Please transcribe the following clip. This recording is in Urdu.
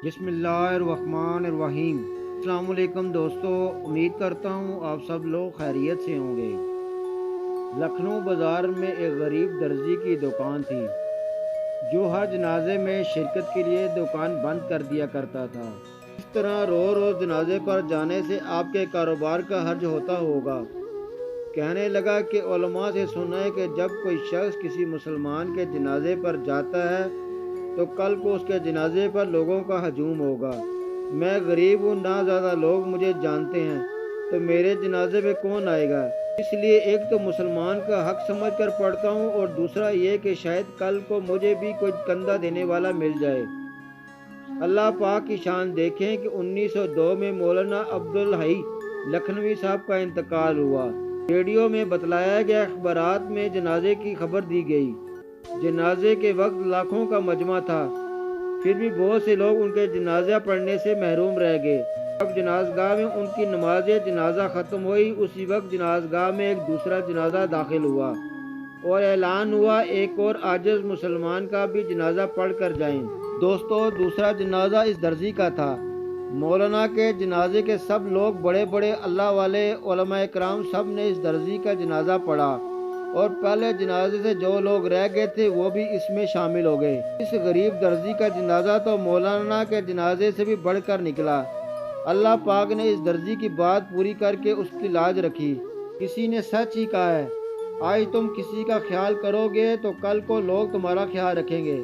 بسم اللہ الرحمن الرحیم۔ السلام علیکم دوستو، امید کرتا ہوں آپ سب لوگ خیریت سے ہوں گے۔ لکھنؤ بازار میں ایک غریب درزی کی دکان تھی جو ہر جنازے میں شرکت کے لیے دکان بند کر دیا کرتا تھا۔ اس طرح روز روز جنازے پر جانے سے آپ کے کاروبار کا حرج ہوتا ہوگا۔ کہنے لگا کہ علماء سے سنا ہے کہ جب کوئی شخص کسی مسلمان کے جنازے پر جاتا ہے تو کل کو اس کے جنازے پر لوگوں کا ہجوم ہوگا۔ میں غریب ہوں، نہ زیادہ لوگ مجھے جانتے ہیں، تو میرے جنازے پہ کون آئے گا؟ اس لیے ایک تو مسلمان کا حق سمجھ کر پڑھتا ہوں، اور دوسرا یہ کہ شاید کل کو مجھے بھی کوئی کندھا دینے والا مل جائے۔ اللہ پاک کی شان دیکھیں کہ 1902 میں مولانا عبدالحی لکھنوی صاحب کا انتقال ہوا۔ ریڈیو میں بتلایا گیا، اخبارات میں جنازے کی خبر دی گئی۔ جنازے کے وقت لاکھوں کا مجمع تھا، پھر بھی بہت سے لوگ ان کے جنازہ پڑھنے سے محروم رہ گئے۔ جب جنازگاہ میں ان کی نماز جنازہ ختم ہوئی، اسی وقت جنازگاہ میں ایک دوسرا جنازہ داخل ہوا اور اعلان ہوا ایک اور عاجز مسلمان کا بھی جنازہ پڑھ کر جائیں۔ دوستو، دوسرا جنازہ اس درزی کا تھا۔ مولانا کے جنازے کے سب لوگ، بڑے بڑے اللہ والے علماء کرام، سب نے اس درزی کا جنازہ پڑھا، اور پہلے جنازے سے جو لوگ رہ گئے تھے وہ بھی اس میں شامل ہو گئے۔ اس غریب درزی کا جنازہ تو مولانا کے جنازے سے بھی بڑھ کر نکلا۔ اللہ پاک نے اس درزی کی بات پوری کر کے اس کی لاج رکھی۔ کسی نے سچ ہی کہا ہے، آج تم کسی کا خیال کرو گے تو کل کو لوگ تمہارا خیال رکھیں گے۔